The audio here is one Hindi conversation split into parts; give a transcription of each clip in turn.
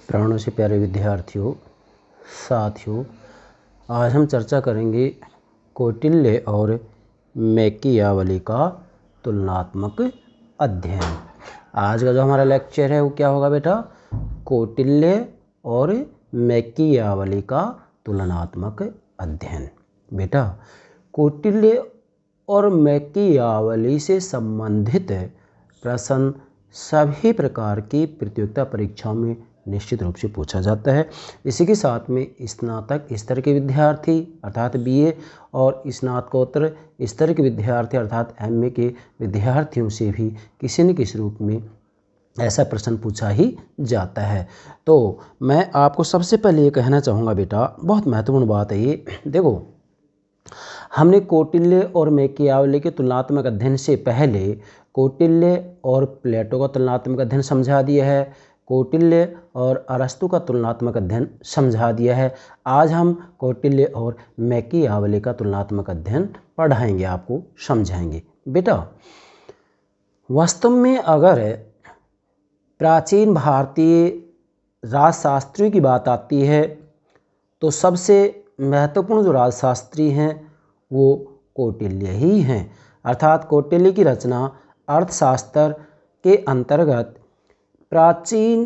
प्राणों से प्यारे विद्यार्थियों, साथियों, आज हम चर्चा करेंगे कौटिल्य और मैकियावली का तुलनात्मक अध्ययन। आज का जो हमारा लेक्चर है वो क्या होगा बेटा? कौटिल्य और मैकियावली का तुलनात्मक अध्ययन। बेटा, कौटिल्य और मैकियावली से संबंधित प्रश्न सभी प्रकार की प्रतियोगिता परीक्षाओं में निश्चित रूप से पूछा जाता है। इसी के साथ में स्नातक स्तर के विद्यार्थी अर्थात बीए और स्नातकोत्तर स्तर के विद्यार्थी अर्थात एमए के विद्यार्थियों से भी किसी न किसी रूप में ऐसा प्रश्न पूछा ही जाता है। तो मैं आपको सबसे पहले ये कहना चाहूँगा बेटा, बहुत महत्वपूर्ण बात है ये। देखो, हमने कौटिल्य और मैकियावली के तुलनात्मक अध्ययन से पहले कौटिल्य और प्लेटो का तुलनात्मक अध्ययन समझा दिया है, कौटिल्य और अरस्तु का तुलनात्मक अध्ययन समझा दिया है। आज हम कौटिल्य और मैकियावली का तुलनात्मक अध्ययन पढ़ाएंगे, आपको समझाएंगे। बेटा, वास्तव में अगर प्राचीन भारतीय राजशास्त्रियों की बात आती है तो सबसे महत्वपूर्ण जो राजशास्त्री हैं वो कौटिल्य ही हैं। अर्थात कौटिल्य की रचना अर्थशास्त्र के अंतर्गत प्राचीन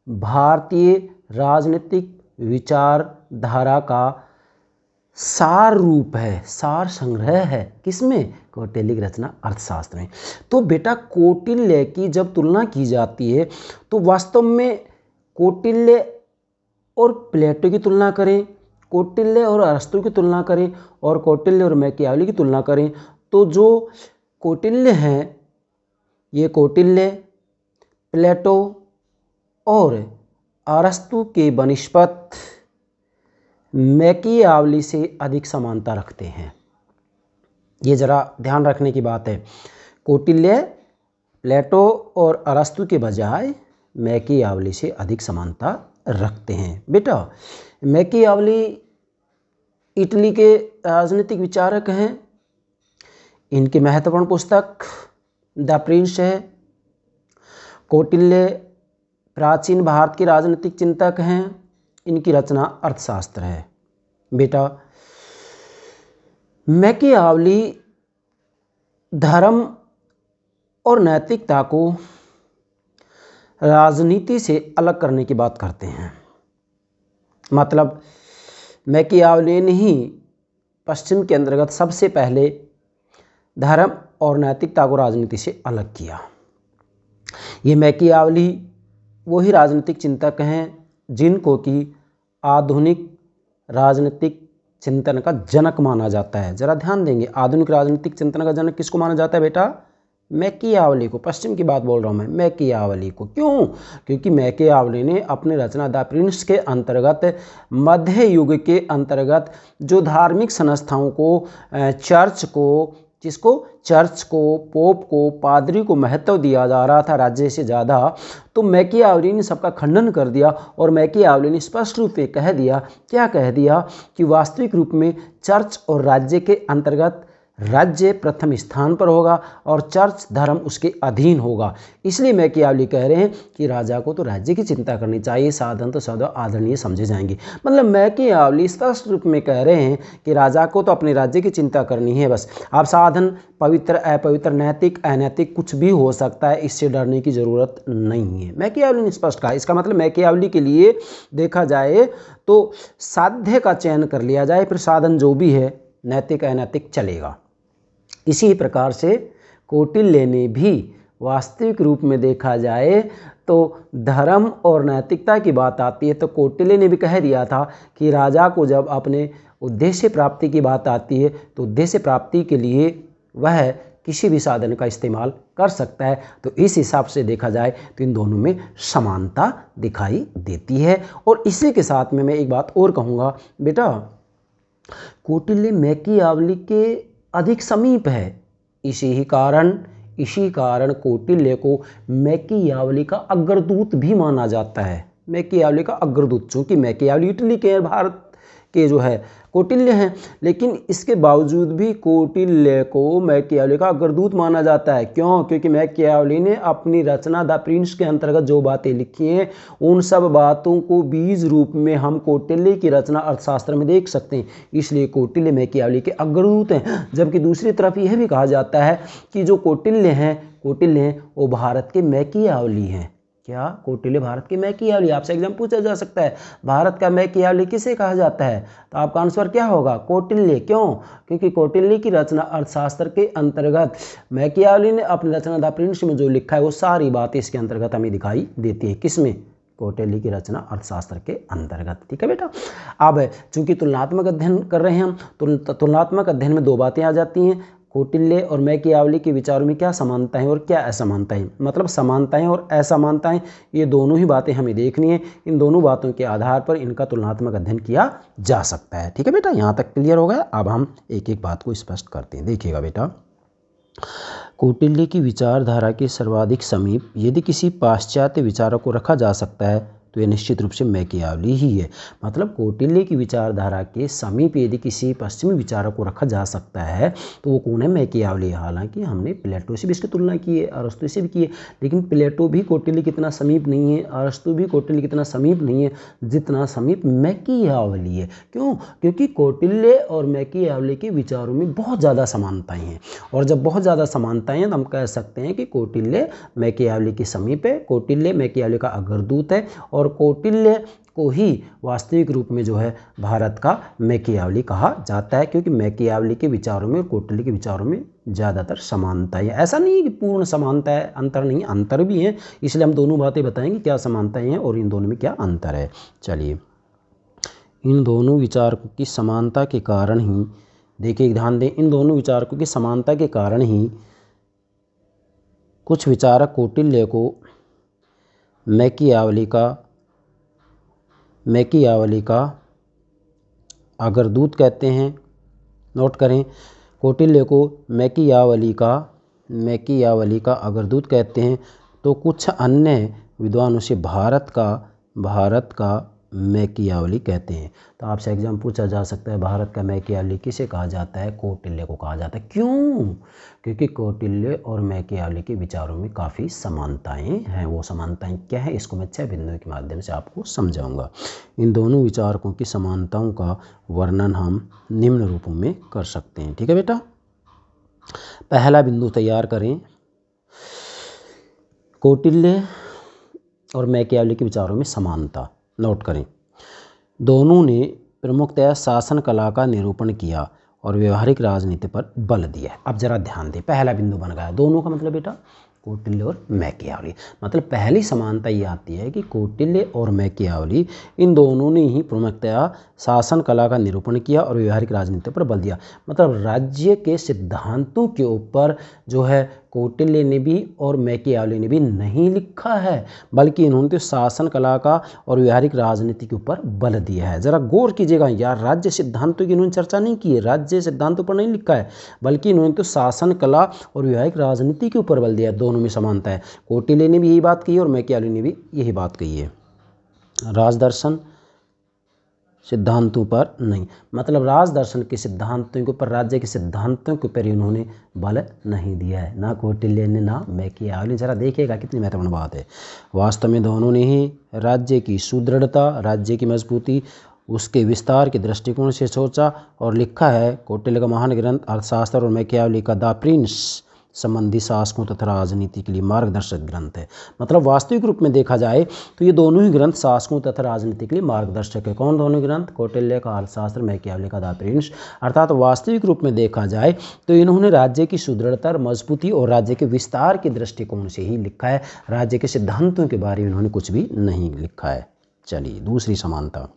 भारतीय राजनीतिक विचारधारा का सार रूप है, सार संग्रह है। किसमें? कौटिल्य की रचना अर्थशास्त्र में। तो बेटा, कौटिल्य की जब तुलना की जाती है तो वास्तव में कौटिल्य और प्लेटो की तुलना करें, कौटिल्य और अरस्तु की तुलना करें और कौटिल्य और मैकियावली की तुलना करें तो जो कौटिल्य हैं, ये कौटिल्य, प्लेटो और अरस्तु के बनिस्पत मैकियावली से अधिक समानता रखते हैं। ये जरा ध्यान रखने की बात है। कौटिल्य, प्लेटो और अरस्तु के बजाय मैकियावली से अधिक समानता रखते हैं। बेटा, मैकियावली इटली के राजनीतिक विचारक हैं। इनकी महत्वपूर्ण पुस्तक द प्रिंस है। कौटिल्य प्राचीन भारत के राजनीतिक चिंतक हैं। इनकी रचना अर्थशास्त्र है। बेटा, मैकियावली धर्म और नैतिकता को राजनीति से अलग करने की बात करते हैं। मतलब मैकियावली ने ही पश्चिम के अंतर्गत सबसे पहले धर्म और नैतिकता को राजनीति से अलग किया। ये मैकियावली वही राजनीतिक चिंतक हैं जिनको कि आधुनिक राजनीतिक चिंतन का जनक माना जाता है। जरा ध्यान देंगे, आधुनिक राजनीतिक चिंतन का जनक किसको माना जाता है बेटा? मैकियावली को। पश्चिम की बात बोल रहा हूँ मैं, मैकियावली को। क्यों? क्योंकि मैकियावली ने अपनी रचना द प्रिंस के अंतर्गत मध्य युग के अंतर्गत जो धार्मिक संस्थाओं को, चर्च को, जिसको चर्च को, पोप को, पादरी को महत्व दिया जा रहा था राज्य से ज़्यादा, तो मैकियावली ने सबका खंडन कर दिया और मैकियावली ने स्पष्ट रूप में कह दिया, क्या कह दिया कि वास्तविक रूप में चर्च और राज्य के अंतर्गत राज्य प्रथम स्थान पर होगा और चर्च धर्म उसके अधीन होगा। इसलिए मैकियावली कह रहे हैं कि राजा को तो राज्य की चिंता करनी चाहिए, साधन तो सदा आदरणीय समझे जाएंगे। मतलब मैकियावली स्पष्ट रूप में कह रहे हैं कि राजा को तो अपने राज्य की चिंता करनी है बस। अब साधन पवित्र अपवित्र, नैतिक अनैतिक कुछ भी हो सकता है, इससे डरने की ज़रूरत नहीं है। मैकियावली ने स्पष्ट कहा। इसका मतलब मैकियावली के लिए देखा जाए तो साध्य का चयन कर लिया जाए, फिर साधन जो भी है नैतिक अनैतिक चलेगा। इसी प्रकार से कौटिल्य ने भी वास्तविक रूप में देखा जाए तो धर्म और नैतिकता की बात आती है तो कौटिल्य ने भी कह दिया था कि राजा को जब अपने उद्देश्य प्राप्ति की बात आती है तो उद्देश्य प्राप्ति के लिए वह किसी भी साधन का इस्तेमाल कर सकता है। तो इस हिसाब से देखा जाए तो इन दोनों में समानता दिखाई देती है। और इसी के साथ में मैं एक बात और कहूँगा बेटा, कौटिल्य मैकियावली के अधिक समीप है। इसी कारण कौटिल्य को मैकियावली का अग्रदूत भी माना जाता है। मैकियावली का अग्रदूत, चूँकि मैकियावली इटली के, भारत के जो है कौटिल्य हैं, लेकिन इसके बावजूद भी कौटिल्य को मैकियावली का अग्रदूत माना जाता है। क्यों? क्योंकि मैकियावली ने अपनी रचना द प्रिंस के अंतर्गत जो बातें लिखी हैं उन सब बातों को बीज रूप में हम कौटिल्य की रचना अर्थशास्त्र में देख सकते हैं, इसलिए कौटिल्य मैकियावली के अग्रदूत हैं। जबकि दूसरी तरफ यह भी कहा जाता है कि जो कौटिल्य हैं वो भारत के मैकियावली हैं। क्या? कौटिल्य भारत के मैकियावली। आपसे एग्जाम पूछा जा सकता है भारत का मैकियावली किसे कहा जाता है, तो आपका आंसर क्या होगा? कौटिल्य। क्यों? क्योंकि कौटिल्य की रचना अर्थशास्त्र के अंतर्गत मैकियावली ने अपनी रचना द प्रिंस में जो लिखा है वो सारी बातें इसके अंतर्गत हमें दिखाई देती है। किसमें? कौटिल्य की रचना अर्थशास्त्र के अंतर्गत। ठीक है बेटा। अब चूंकि तुलनात्मक अध्ययन कर रहे हैं हम, तुलनात्मक अध्ययन में दो बातें आ जाती हैं, कौटिल्य और मैकियावली के विचारों में क्या समानताएं और क्या असमानताएं, मतलब समानताएं और असमानताएं, ये दोनों ही बातें हमें देखनी है। इन दोनों बातों के आधार पर इनका तुलनात्मक अध्ययन किया जा सकता है। ठीक है बेटा, यहाँ तक क्लियर हो गया। अब हम एक एक बात को स्पष्ट करते हैं। देखिएगा बेटा, कौटिल्य की विचारधारा के सर्वाधिक समीप यदि किसी पाश्चात्य विचारक को रखा जा सकता है तो ये निश्चित रूप से मैकियावली ही है। मतलब कौटिल्य की विचारधारा के समीप यदि किसी पश्चिमी विचारक को रखा जा सकता है तो वो कौन है? मैकियावली। हालांकि हमने प्लेटो से भी इसकी तुलना की है, अरस्तु से भी की है, लेकिन प्लेटो भी कौटिल्य कितना समीप नहीं है, अरस्तु भी कौटिल्य कितना समीप नहीं है जितना समीप मैकियावली है। क्यों? क्योंकि कौटिल्य और मैकियावली के विचारों में बहुत ज़्यादा समानताएं हैं, और जब बहुत ज़्यादा समानताएं हैं तो हम कह सकते हैं कि कौटिल्य मैकियावली के समीप है, कौटिल्य मैकियावली का अग्रदूत है, और कौटिल्य को ही वास्तविक रूप में जो है भारत का मैकियावली कहा जाता है, क्योंकि मैकियावली के विचारों में और कौटिल्य के विचारों में ज़्यादातर समानता है। ऐसा नहीं है कि पूर्ण समानता है, अंतर नहीं, अंतर भी है, इसलिए हम दोनों बातें बताएंगे क्या समानताएं हैं और इन दोनों में क्या अंतर है। चलिए, इन दोनों विचारकों की समानता के कारण ही, देखिए ध्यान दें, इन दोनों विचारकों की समानता के कारण ही कुछ विचारक कौटिल्य को मैकियावली का अग्रदूत कहते हैं। नोट करें, कौटिल्य को मैकियावली का अग्रदूत कहते हैं, तो कुछ अन्य विद्वान उसे भारत का मैकियावली कहते हैं। तो आपसे एग्जाम पूछा जा सकता है भारत का मैकियावली किसे कहा जाता है? कौटिल्य को कहा जाता है। क्यों? क्योंकि कौटिल्य और मैकियावली के विचारों में काफ़ी समानताएं हैं। वो समानताएं क्या है, इसको मैं 6 बिंदुओं के माध्यम से आपको समझाऊंगा। इन दोनों विचारकों की समानताओं का वर्णन हम निम्न रूपों में कर सकते हैं। ठीक है बेटा, पहला बिंदु तैयार करें, कौटिल्य और मैकियावली के विचारों में समानता। नोट करें, दोनों ने प्रमुखतया शासन कला का निरूपण किया और व्यवहारिक राजनीति पर बल दिया। अब जरा ध्यान दें, पहला बिंदु बन गया दोनों का, मतलब बेटा कौटिल्य और मैकियावली। मतलब पहली समानता ये आती है कि कौटिल्य और मैकियावली इन दोनों ने ही प्रमुखतया शासन कला का निरूपण किया और व्यवहारिक राजनीति पर बल दिया। मतलब राज्य के सिद्धांतों के ऊपर जो है कौटिल्य ने भी और मैकियावली ने भी नहीं लिखा है, बल्कि इन्होंने तो शासन कला का और व्यवहारिक राजनीति के ऊपर बल दिया है। जरा गौर कीजिएगा यार, राज्य सिद्धांतों की इन्होंने चर्चा नहीं की है, राज्य सिद्धांतों पर नहीं लिखा है, बल्कि इन्होंने तो शासन कला और व्यवहारिक राजनीति के ऊपर बल दिया है। दोनों में समानता है। कौटिल्य ने भी यही बात कही और मैकियावली ने भी यही बात कही है। राजदर्शन सिद्धांतों पर नहीं, मतलब राजदर्शन के सिद्धांतों के ऊपर, राज्य के सिद्धांतों के ऊपर इन्होंने बल नहीं दिया है, ना कौटिल्य ने ना मैकियावली। जरा देखिएगा कितनी महत्वपूर्ण बात है। वास्तव में दोनों ने ही राज्य की सुदृढ़ता, राज्य की मजबूती, उसके विस्तार के दृष्टिकोण से सोचा और लिखा है। कौटिल्य का महान ग्रंथ अर्थशास्त्र और मैकियावली का द प्रिंस संबंधी शासकों तथा राजनीति के लिए मार्गदर्शक ग्रंथ है। मतलब वास्तविक रूप में देखा जाए तो ये दोनों ही ग्रंथ शासकों तथा राजनीति के लिए मार्गदर्शक है। कौन दोनों ग्रंथ? कौटिल्य का अर्थशास्त्र, मैकियावली का द प्रिंस। अर्थात वास्तविक रूप में देखा जाए तो इन्होंने राज्य की सुदृढ़ता, मजबूती और राज्य के विस्तार के दृष्टिकोण से ही लिखा है। राज्य के सिद्धांतों के बारे में इन्होंने कुछ भी नहीं लिखा है। चलिए, दूसरी समानता,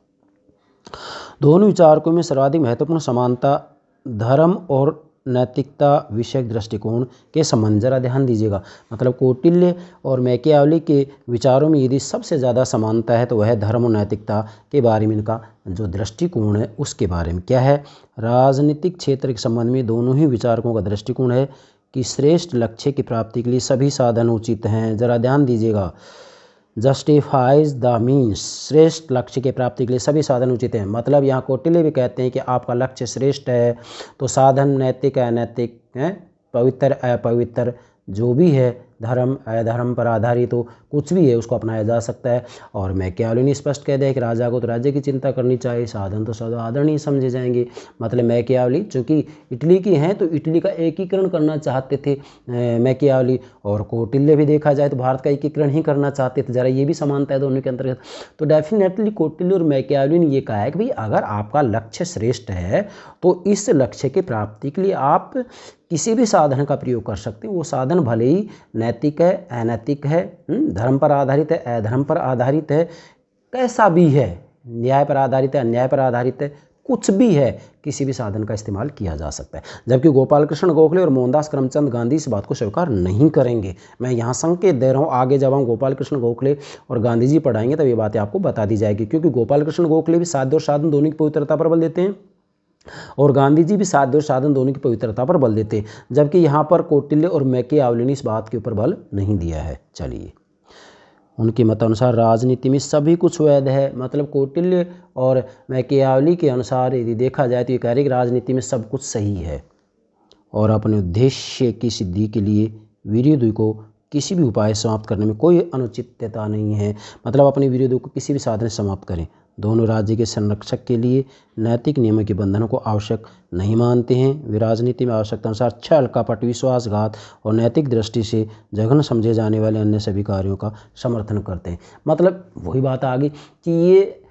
दोनों विचारकों में सर्वाधिक महत्वपूर्ण समानता धर्म और नैतिकता विषयक दृष्टिकोण के संबंध। जरा ध्यान दीजिएगा, मतलब कौटिल्य और मैकियावली के विचारों में यदि सबसे ज़्यादा समानता है तो वह धर्म और नैतिकता के बारे में इनका जो दृष्टिकोण है उसके बारे में। क्या है? राजनीतिक क्षेत्र के संबंध में दोनों ही विचारकों का दृष्टिकोण है कि श्रेष्ठ लक्ष्य की प्राप्ति के लिए सभी साधन उचित हैं। जरा ध्यान दीजिएगा, जस्टिफाइज द मीन्स, श्रेष्ठ लक्ष्य की प्राप्ति के लिए सभी साधन उचित हैं। मतलब यहाँ कौटिल्य भी कहते हैं कि आपका लक्ष्य श्रेष्ठ है तो साधन नैतिक अनैतिक है, पवित्र अपवित्र जो भी है, धर्म अधर्म पर आधारित हो, कुछ भी है उसको अपनाया जा सकता है। और मैकियावेली ने स्पष्ट कह दिया कि राजा को तो राज्य की चिंता करनी चाहिए, साधन तो साधारण समझे जाएंगे। मतलब मैकियावेली चूँकि इटली की हैं तो इटली का एकीकरण करना चाहते थे मैकियावेली, और कौटिल्य भी देखा जाए तो भारत का एकीकरण ही करना चाहते थे। ज़रा ये भी समानता है दोनों के अंतर्गत। तो डेफिनेटली कौटिल्य और मैकियावेली ने ये कहा है कि भाई अगर आपका लक्ष्य श्रेष्ठ है तो इस लक्ष्य की प्राप्ति के लिए आप किसी भी साधन का प्रयोग कर सकते हैं। वो साधन भले ही नैतिक है अनैतिक है, धर्म पर आधारित है अधर्म पर आधारित है, कैसा भी है, न्याय पर आधारित है अन्याय पर आधारित है, कुछ भी है, किसी भी साधन का इस्तेमाल किया जा सकता है। जबकि गोपाल कृष्ण गोखले और मोहनदास करमचंद गांधी इस बात को स्वीकार नहीं करेंगे। मैं यहाँ संकेत दे रहा हूँ, आगे जब हम गोपाल कृष्ण गोखले और गांधी जी पढ़ाएंगे तब ये बातें आपको बता दी जाएगी। क्योंकि गोपाल कृष्ण गोखले भी साध्य और साधन दोनों की पवित्रता पर बल देते हैं और गांधी जी भी साध्य और साधन दोनों की पवित्रता पर बल देते हैं, जबकि यहाँ पर कौटिल्य और मैकियावेली ने इस बात के ऊपर बल नहीं दिया है। चलिए, उनके मतानुसार राजनीति में सभी कुछ वैध है। मतलब कौटिल्य और मैकियावेली के अनुसार यदि देखा जाए तो ये कह रहे कि राजनीति में सब कुछ सही है और अपने उद्देश्य की सिद्धि के लिए विरोधी को किसी भी उपाय समाप्त करने में कोई अनुचितता नहीं है। मतलब अपने विरोधी को किसी भी साधन से समाप्त करें। दोनों राज्य के संरक्षक के लिए नैतिक नियमों के बंधनों को आवश्यक नहीं मानते हैं। वे राजनीति में आवश्यकता अनुसार छल कपट विश्वासघात और नैतिक दृष्टि से जघन्य समझे जाने वाले अन्य सभी कार्यों का समर्थन करते हैं। मतलब वही बात आ गई कि ये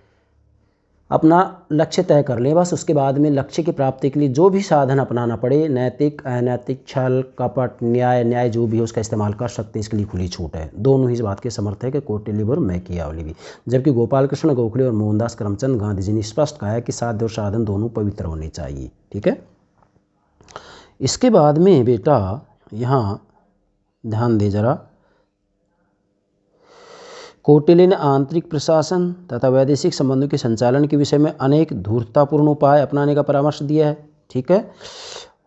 अपना लक्ष्य तय कर ले, बस उसके बाद में लक्ष्य की प्राप्ति के लिए जो भी साधन अपनाना पड़े, नैतिक अनैतिक छल कपट न्याय जो भी है उसका इस्तेमाल कर सकते हैं, इसके लिए खुली छूट है। दोनों ही इस बात के समर्थ है कि कौटिल्य और मैकियावेली भी। जबकि गोपाल कृष्ण गोखले और मोहनदास करमचंद गांधी जी ने स्पष्ट कहा है कि साध्य और साधन दोनों पवित्र होने चाहिए। ठीक है, इसके बाद में बेटा यहाँ ध्यान दे जरा, कौटिल्य ने आंतरिक प्रशासन तथा वैदेशिक संबंधों के संचालन के विषय में अनेक धूर्ततापूर्ण उपाय अपनाने का परामर्श दिया है। ठीक है,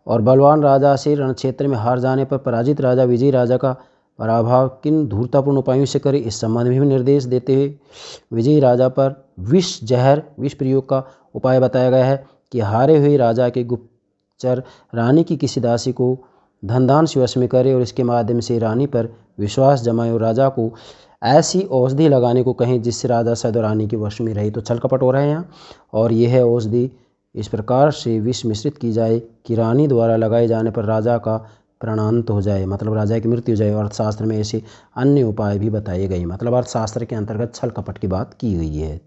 और बलवान राजा से रण क्षेत्र में हार जाने पर पराजित राजा विजयी राजा का पराभव किन धूर्ततापूर्ण उपायों से करे, इस संबंध में भी निर्देश देते हुए विजयी राजा पर विष प्रयोग का उपाय बताया गया है कि हारे हुए राजा के गुप्तचर रानी की किसी दासी को धनदान से वश में करे और इसके माध्यम से रानी पर विश्वास जमाए और राजा को ऐसी औषधि लगाने को कहें जिससे राजा सद और रानी के वश में रही। तो छल कपट हो रहे हैं यहाँ, और यह औषधि इस प्रकार से विष मिश्रित की जाए कि रानी द्वारा लगाए जाने पर राजा का प्राणांत हो जाए, मतलब राजा की मृत्यु हो जाए। अर्थशास्त्र में ऐसे अन्य उपाय भी बताए गए। मतलब अर्थशास्त्र के अंतर्गत छल कपट की बात की गई है।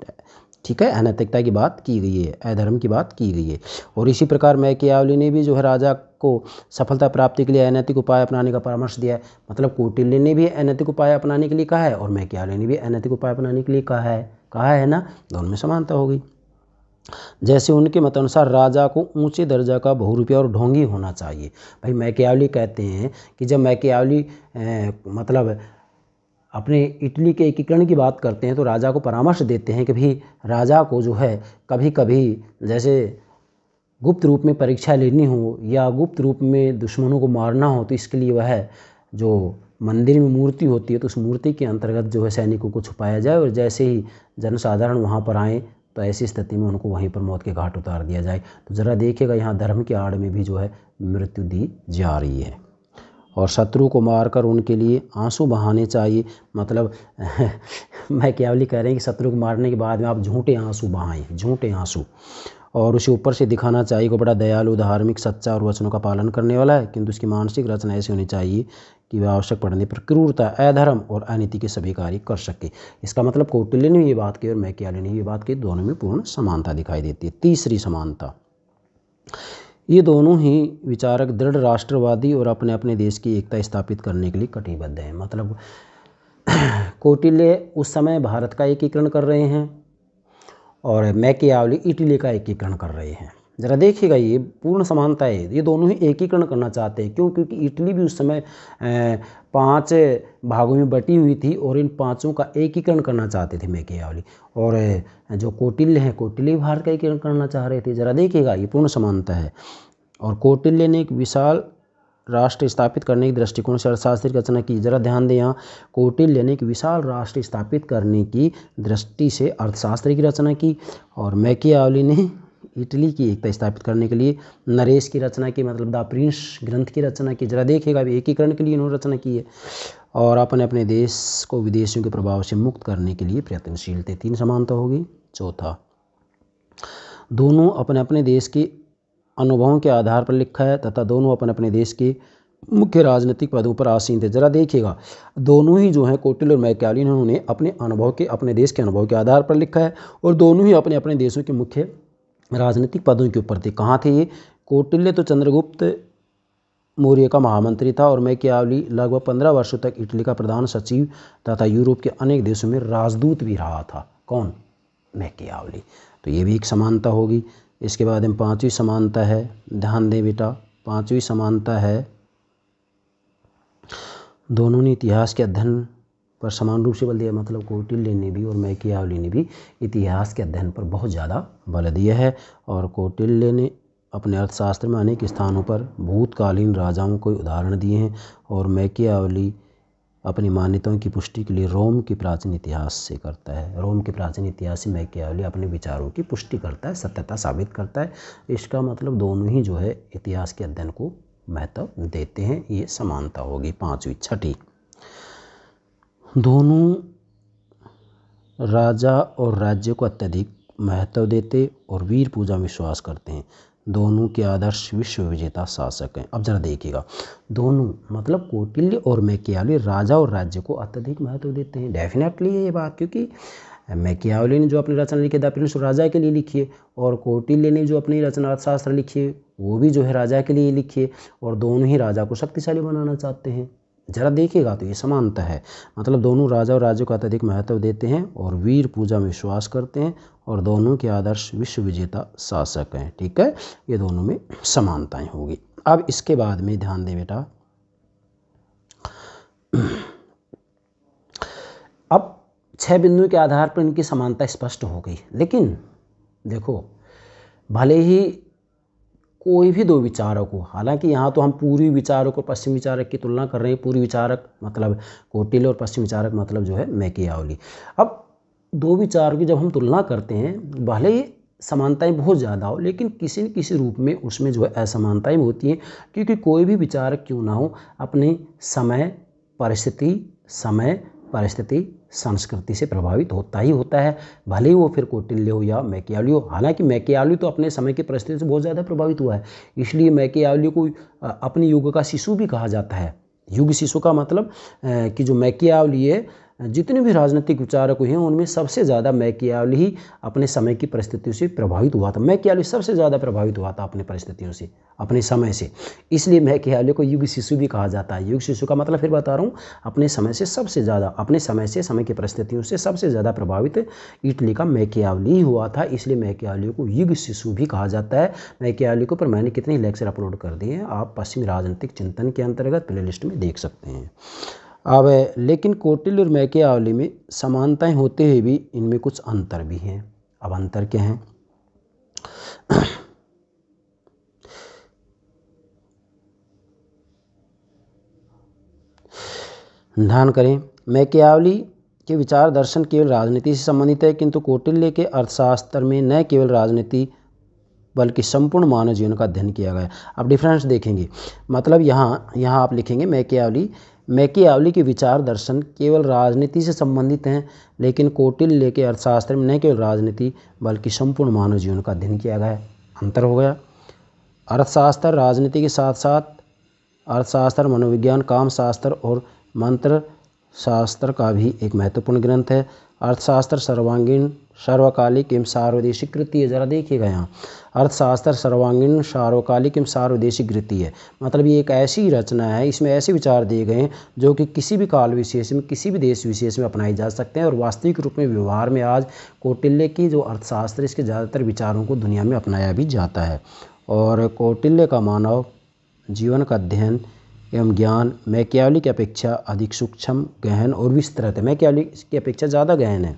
ठीक है, अनैतिकता की बात की गई है, अधर्म की बात की गई है। और इसी प्रकार मैकियावेली ने भी जो है राजा को सफलता प्राप्ति के लिए अनैतिक उपाय अपनाने का परामर्श दिया है। मतलब कौटिल्य ने भी अनैतिक उपाय अपनाने के लिए कहा है और मैकियावेली ने भी अनैतिक उपाय अपनाने के लिए कहा है ना, दोनों में समानता हो गई। जैसे उनके मतानुसार राजा को ऊंचे दर्जा का बहुरूपिया और ढोंगी होना चाहिए। भाई मैकियावेली कहते हैं कि जब मैकियावेली मतलब अपने इटली के एकीकरण की बात करते हैं तो राजा को परामर्श देते हैं कि भाई राजा को जो है कभी कभी जैसे गुप्त रूप में परीक्षा लेनी हो या गुप्त रूप में दुश्मनों को मारना हो तो इसके लिए वह जो मंदिर में मूर्ति होती है तो उस मूर्ति के अंतर्गत जो है सैनिकों को छुपाया जाए और जैसे ही जनसाधारण वहाँ पर आए तो ऐसी स्थिति में उनको वहीं पर मौत के घाट उतार दिया जाए। तो ज़रा देखिएगा यहाँ धर्म की आड़ में भी जो है मृत्यु दी जा रही है। और शत्रु को मारकर उनके लिए आंसू बहाने चाहिए। मतलब मैकियावेली कह रहे हैं कि शत्रु को मारने के बाद में आप झूठे आंसू बहाएं, झूठे आंसू, और उसे ऊपर से दिखाना चाहिए कि बड़ा दयालु धार्मिक सच्चा और वचनों का पालन करने वाला है, किंतु उसकी मानसिक रचना ऐसी होनी चाहिए कि वह आवश्यक पड़ने पर क्रूरता अधर्म और अनीति के सभी कार्य कर सके। इसका मतलब कौटिल्य ने ये बात की और मैकियावेली ने ये बात की, दोनों में पूर्ण समानता दिखाई देती है। तीसरी समानता, ये दोनों ही विचारक दृढ़ राष्ट्रवादी और अपने अपने देश की एकता स्थापित करने के लिए कटिबद्ध हैं। मतलब कौटिल्य उस समय भारत का एकीकरण कर रहे हैं और मैकियावेली इटली का एकीकरण कर रहे हैं। ज़रा देखिएगा, ये पूर्ण समानता है, ये दोनों ही एकीकरण करना चाहते हैं। क्यों? क्योंकि इटली भी उस समय 5 भागों में बटी हुई थी और इन 5 का एकीकरण करना चाहते थे मैकियावेली, और जो कौटिल्य हैं कौटिल्य भारत का एकीकरण करना चाह रहे थे। ज़रा देखिएगा, ये पूर्ण समानता है। और कौटिल्य ने एक विशाल राष्ट्र स्थापित करने के दृष्टिकोण से अर्थशास्त्र की रचना की। जरा ध्यान दें, यहाँ कौटिल्य ने एक विशाल राष्ट्र स्थापित करने की दृष्टि से अर्थशास्त्र की रचना की, और मैकियावली ने इटली की एकता स्थापित करने के लिए नरेश की रचना की, मतलब द प्रिंस ग्रंथ की रचना की। जरा देखिएगा, अभी एकीकरण के लिए इन्होंने रचना की है, और अपने अपने देश को विदेशियों के प्रभाव से मुक्त करने के लिए प्रयत्नशील थे। 3 समानता होगी। चौथा, दोनों अपने अपने देश के अनुभवों के आधार पर लिखा है तथा दोनों अपने अपने देश के मुख्य राजनीतिक पदों पर आसीन थे। जरा देखिएगा, दोनों ही जो हैं कौटिल्य और मैकियावली, इन्होंने अपने अनुभव के, अपने देश के अनुभव के आधार पर लिखा है, और दोनों ही अपने अपने देशों के मुख्य राजनीतिक पदों के ऊपर थे। कहाँ थे ये? कौटिल्य तो चंद्रगुप्त मौर्य का महामंत्री था, और मैकियावली लगभग 15 वर्षों तक इटली का प्रधान सचिव तथा यूरोप के अनेक देशों में राजदूत भी रहा था। कौन? मैकियावली। तो ये भी एक समानता होगी। इसके बाद में 5वीं समानता है, ध्यान दें बेटा, 5वीं समानता है, दोनों ने इतिहास के अध्ययन पर समान रूप से बल दिया। मतलब कौटिल्य ने भी और मैकियावली ने भी इतिहास के अध्ययन पर बहुत ज़्यादा बल दिया है, और कौटिल्य ने अपने अर्थशास्त्र में अनेक स्थानों पर भूतकालीन राजाओं को उदाहरण दिए हैं, और मैकियावली अपनी मान्यताओं की पुष्टि के लिए रोम के प्राचीन इतिहास से करता है। रोम के प्राचीन इतिहास से मैकियावली अपने विचारों की पुष्टि करता है, सत्यता साबित करता है। इसका मतलब दोनों ही जो है इतिहास के अध्ययन को महत्व देते हैं। ये समानता होगी 5वीं। 6ठी, दोनों राजा और राज्य को अत्यधिक महत्व देते और वीर पूजा में विश्वास करते हैं। दोनों के आदर्श विश्व विजेता शासक हैं। अब जरा देखिएगा, दोनों मतलब कौटिल्य और मैकियावली राजा और राज्य को अत्यधिक महत्व देते हैं। डेफिनेटली ये बात, क्योंकि मैकियावली ने जो अपनी रचना लिखी द प्रिंस राजा के लिए लिखी है, और कौटिल्य ने जो अपनी रचना अर्थशास्त्र लिखी है वो भी जो है राजा के लिए लिखी है, और दोनों ही राजा को शक्तिशाली बनाना चाहते हैं। जरा देखिएगा, तो ये समानता है। मतलब दोनों राजा और राज्य को अत्यधिक महत्व देते हैं और वीर पूजा में विश्वास करते हैं, और दोनों के आदर्श विश्व विजेता शासक हैं। ठीक है, ये दोनों में समानताएं होगी। अब इसके बाद में ध्यान दें बेटा, अब 6 बिंदुओं के आधार पर इनकी समानता स्पष्ट हो गई। लेकिन देखो, भले ही कोई भी 2 विचारक हो, हालांकि यहाँ तो हम पूर्वी विचारक और पश्चिम विचारक की तुलना कर रहे हैं। पूर्वी विचारक मतलब कौटिल्य और पश्चिम विचारक मतलब जो है मैकियावली। अब 2 विचारों की जब हम तुलना करते हैं, भले ही समानताएं बहुत ज़्यादा हो, लेकिन किसी न किसी रूप में उसमें जो है असमानताएं होती हैं, क्योंकि कोई भी विचारक क्यों ना हो अपने समय परिस्थिति संस्कृति से प्रभावित होता ही होता है, भले ही वो फिर कौटिल्य हो या मैकियावली हो। हालांकि मैकियावली तो अपने समय की परिस्थिति से बहुत ज़्यादा प्रभावित हुआ है, इसलिए मैकियावली को अपने युग का शिशु भी कहा जाता है। युग शिशु का मतलब कि जो मैकियावली है, जितने भी राजनीतिक विचारक हैं उनमें सबसे ज़्यादा मैकियावली ही अपने समय की परिस्थितियों से प्रभावित हुआ था। मैकियावली सबसे ज़्यादा प्रभावित हुआ था अपने परिस्थितियों से, अपने समय से, इसलिए मैकियावली को युग शिशु भी कहा जाता है। युग शिशु का मतलब फिर बता रहा हूँ, अपने समय से सबसे ज़्यादा, अपने समय से, समय की परिस्थितियों से सबसे ज़्यादा प्रभावित इटली का मैकियावली ही हुआ था, इसलिए मैकियावली को युग शिशु भी कहा जाता है। मैकियावली के ऊपर मैंने कितने लेक्चर अपलोड कर दिए हैं, आप पश्चिमी राजनीतिक चिंतन के अंतर्गत प्लेलिस्ट में देख सकते हैं। अब लेकिन कौटिल्य और मैकियावली में समानताएं होते हुए भी इनमें कुछ अंतर भी हैं। अब अंतर क्या हैं? ध्यान करें, मैकियावली के विचार दर्शन केवल राजनीति से संबंधित है, किंतु कौटिल्य के अर्थशास्त्र में न केवल राजनीति बल्कि संपूर्ण मानव जीवन का अध्ययन किया गया। अब डिफरेंस देखेंगे, मतलब यहाँ आप लिखेंगे मैकियावली के विचार दर्शन केवल राजनीति से संबंधित हैं, लेकिन कौटिल्य के अर्थशास्त्र में न केवल राजनीति बल्कि संपूर्ण मानव जीवन का अध्ययन किया गया है। अंतर हो गया। अर्थशास्त्र राजनीति के साथ साथ अर्थशास्त्र मनोविज्ञान, कामशास्त्र और मंत्र शास्त्र का भी एक महत्वपूर्ण ग्रंथ है। अर्थशास्त्र सर्वांगीण, सार्वकालिक एवं सार्वदेशिक कृति है। जरा देखिएगा यहाँ, अर्थशास्त्र सर्वांगीण, सार्वकालिक एवं सार्वदेशिक कृति है। मतलब ये एक ऐसी रचना है, इसमें ऐसे विचार दिए गए हैं जो कि किसी भी काल विशेष में, किसी भी देश विशेष में अपनाए जा सकते हैं, और वास्तविक रूप में व्यवहार में आज कौटिल्य की जो अर्थशास्त्र, इसके ज़्यादातर विचारों को दुनिया में अपनाया भी जाता है। और कौटिल्य का मानव जीवन का अध्ययन एवं ज्ञान मैकियावली की अपेक्षा अधिक सूक्ष्म, गहन और विस्तृत है। मैकियावली की अपेक्षा ज़्यादा गहन है।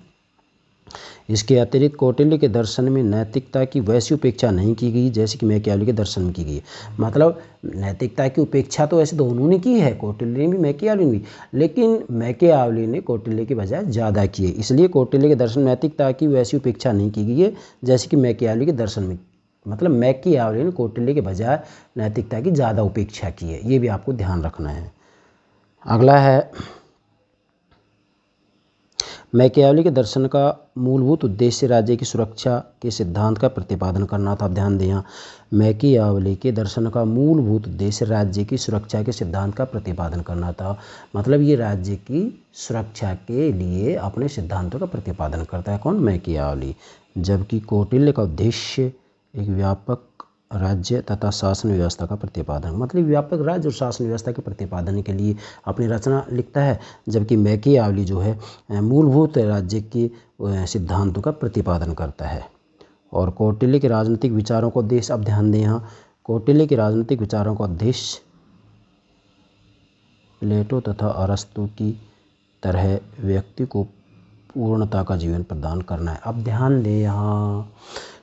इसके अतिरिक्त कौटिल्य के दर्शन में नैतिकता की वैसी उपेक्षा नहीं की गई जैसे कि मैकियावली के दर्शन में की गई। मतलब नैतिकता की उपेक्षा तो ऐसे दोनों ने की है, कौटिल्य ने भी मैकियावली ने भी, लेकिन मैकियावली ने कौटिल्य के बजाय ज़्यादा की है। इसलिए कौटिल्य के दर्शन में नैतिकता की वैसी उपेक्षा नहीं की गई है जैसे कि मैकियावली के दर्शन में। मतलब मैकियावली ने कौटिल्य के बजाय नैतिकता की ज़्यादा उपेक्षा की है, ये भी आपको ध्यान रखना है। अगला है, मैकियावली के दर्शन का मूलभूत उद्देश्य राज्य की सुरक्षा के सिद्धांत का प्रतिपादन करना था। ध्यान दें, यहाँ मैकियावली के दर्शन का मूलभूत उद्देश्य राज्य की सुरक्षा के सिद्धांत का प्रतिपादन करना था। मतलब ये राज्य की सुरक्षा के लिए अपने सिद्धांतों का प्रतिपादन करता है कौन? मैकियावली। जबकि कौटिल्य का उद्देश्य एक व्यापक राज्य तथा शासन व्यवस्था का प्रतिपादन, मतलब व्यापक राज्य और शासन व्यवस्था के प्रतिपादन के लिए अपनी रचना लिखता है। जबकि मैकियावली जो है मूलभूत राज्य के सिद्धांतों का प्रतिपादन करता है। और कौटिल्य के राजनीतिक विचारों का उद्देश्य, अब ध्यान दें, यहाँ कौटिल्य के राजनीतिक विचारों का उद्देश्य प्लेटो तथा अरस्तु की तरह व्यक्ति को पूर्णता का जीवन प्रदान करना है। अब ध्यान दें, यहाँ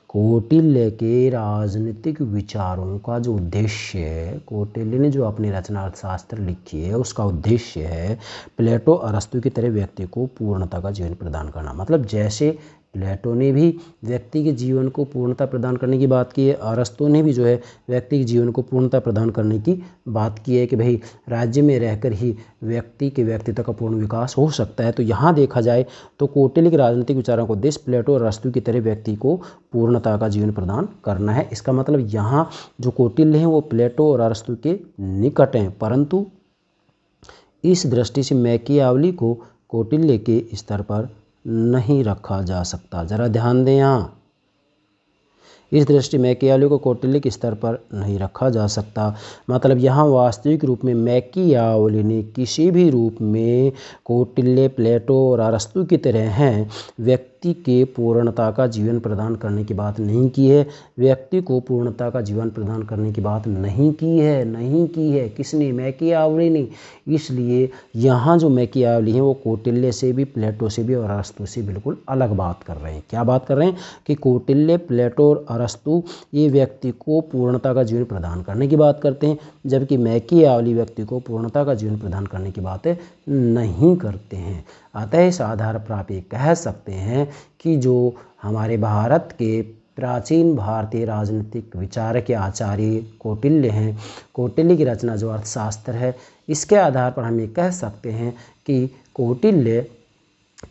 कौटिल्य के राजनीतिक विचारों का जो उद्देश्य है, कौटिल्य ने जो अपनी रचना अर्थशास्त्र लिखी है उसका उद्देश्य है प्लेटो अरस्तु की तरह व्यक्ति को पूर्णता का जीवन प्रदान करना। मतलब जैसे प्लेटो ने भी व्यक्ति के जीवन को पूर्णता प्रदान करने की बात की है, अरस्तु ने भी जो है व्यक्ति के जीवन को पूर्णता प्रदान करने की बात की है कि भाई राज्य में रहकर ही व्यक्ति के व्यक्तित्व का पूर्ण विकास हो सकता है। तो यहाँ देखा जाए तो कौटिल्य के राजनीतिक विचारों का उद्देश्य प्लेटो और अरस्तु की तरह व्यक्ति को पूर्णता का जीवन प्रदान करना है। इसका मतलब यहाँ जो कौटिल्य हैं वो प्लेटो और अरस्तु के निकट हैं, परंतु इस दृष्टि से मैकियावली को कौटिल्य के स्तर पर नहीं रखा जा सकता। जरा ध्यान दें, यहाँ इस दृष्टि मैकियावली को कौटिल्य के स्तर पर नहीं रखा जा सकता। मतलब यहाँ वास्तविक रूप में मैकियावली ने किसी भी रूप में कौटिल्य, प्लेटो और अरस्तु की तरह हैं व्यक्ति के पूर्णता का जीवन प्रदान करने की बात नहीं की है। व्यक्ति को पूर्णता का जीवन प्रदान करने की बात नहीं की है। किसने? मैकियावली ने। इसलिए यहाँ जो मैकियावली हैं वो कौटिल्य से भी, प्लेटो से भी और अरस्तु से बिल्कुल अलग बात कर रहे हैं। क्या बात कर रहे हैं? कि कौटिल्य, प्लेटो और अरस्तु ये व्यक्ति को पूर्णता का जीवन प्रदान करने की बात करते हैं, जबकि मैकियावली व्यक्ति को पूर्णता का जीवन प्रदान करने की बातें नहीं करते हैं। अतः इस आधार पर आप ये कह सकते हैं कि जो हमारे भारत के प्राचीन भारतीय राजनीतिक विचार के आचार्य कौटिल्य हैं, कौटिल्य की रचना जो अर्थशास्त्र है, इसके आधार पर हम ये कह सकते हैं कि कौटिल्य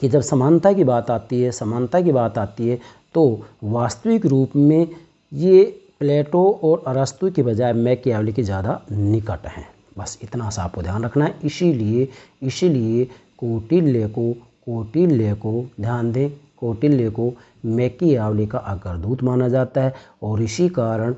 की जब समानता की बात आती है तो वास्तविक रूप में ये प्लेटो और अरस्तु के बजाय मैकियावली के ज़्यादा निकट हैं। बस इतना सा आपको ध्यान रखना है। इसीलिए कौटिल्य को ध्यान दें, कौटिल्य को मैकियावली का अग्रदूत माना जाता है और इसी कारण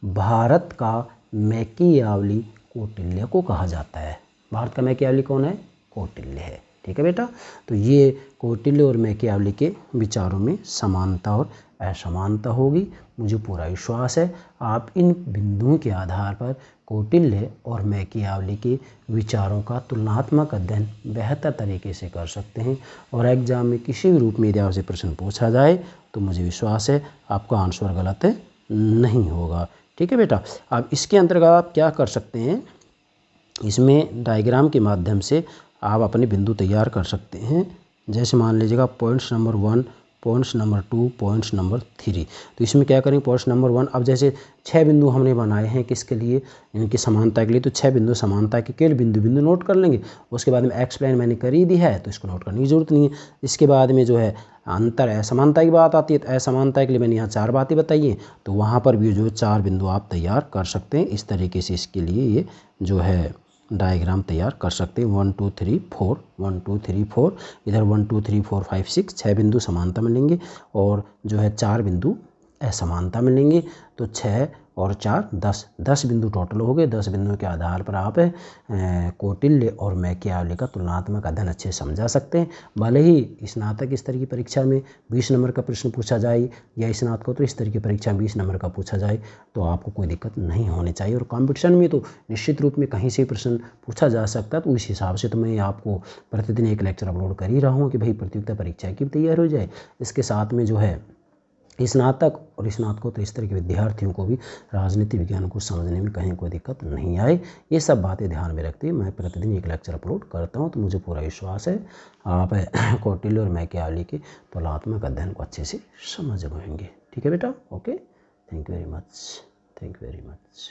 भारत का मैकियावली कौटिल्य को कहा जाता है। भारत का मैकियावली कौन है? कौटिल्य है। ठीक है बेटा, तो ये कौटिल्य और मैकियावली के विचारों में समानता और असमानता होगी। मुझे पूरा विश्वास है आप इन बिंदुओं के आधार पर कौटिल्य और मैकियावली के विचारों का तुलनात्मक अध्ययन बेहतर तरीके से कर सकते हैं और एग्जाम में किसी भी रूप में यदि आपसे प्रश्न पूछा जाए तो मुझे विश्वास है आपका आंसर गलत नहीं होगा। ठीक है बेटा, अब इसके अंतर्गत आप क्या कर सकते हैं, इसमें डायग्राम के माध्यम से आप अपने बिंदु तैयार कर सकते हैं। जैसे मान लीजिएगा points number 1, points number 2, points number 3। तो इसमें क्या करेंगे, पॉइंट्स नंबर 1, अब जैसे 6 बिंदु हमने बनाए हैं किसके लिए, इनकी समानता के लिए, तो 6 बिंदु समानता के केवल बिंदु नोट कर लेंगे। उसके बाद में एक्सप्लेन मैंने कर ही दी है तो इसको नोट करने की जरूरत नहीं है। इसके बाद में जो है अंतर असमानता की बात आती है, तो असमानता के लिए मैंने यहाँ 4 बातें बताई हैं, तो वहाँ पर भी जो 4 बिंदु आप तैयार कर सकते हैं। इस तरीके से इसके लिए ये जो है डायग्राम तैयार कर सकते हैं। 1 2 3 4, 1 2 3 4, इधर 1 2 3 4 5 6, 6 बिंदु समानता में लेंगे और जो है 4 बिंदु असमानता मिलेंगी। तो 6 और 4 10 बिंदु टोटल हो गए। 10 बिंदुओं के आधार पर आप कौटिल्य और मैकियावली का तुलनात्मक अध्ययन अच्छे समझा सकते हैं। भले ही स्नातक स्तर की परीक्षा में 20 नंबर का प्रश्न पूछा जाए या स्नातकोत्तर स्तर की परीक्षा 20 नंबर का पूछा जाए तो आपको कोई दिक्कत नहीं होनी चाहिए। और कंपटीशन में तो निश्चित रूप में कहीं से प्रश्न पूछा जा सकता है। तो उस हिसाब से तो मैं आपको प्रतिदिन एक लेक्चर अपलोड कर ही रहा हूँ कि भाई प्रतियोगिता परीक्षा की तैयार हो जाए। इसके साथ में जो है स्नातक और स्नातकोत्तर स्तर के विद्यार्थियों को भी राजनीति विज्ञान को समझने में कहीं कोई दिक्कत नहीं आए। ये सब बातें ध्यान में रखते मैं प्रतिदिन एक लेक्चर अपलोड करता हूँ। तो मुझे पूरा विश्वास है आप कौटिल्य और मैकियावली के तुलनात्मक अध्ययन को अच्छे से समझ पाएंगे। ठीक है बेटा, okay, thank you very much, thank you very much.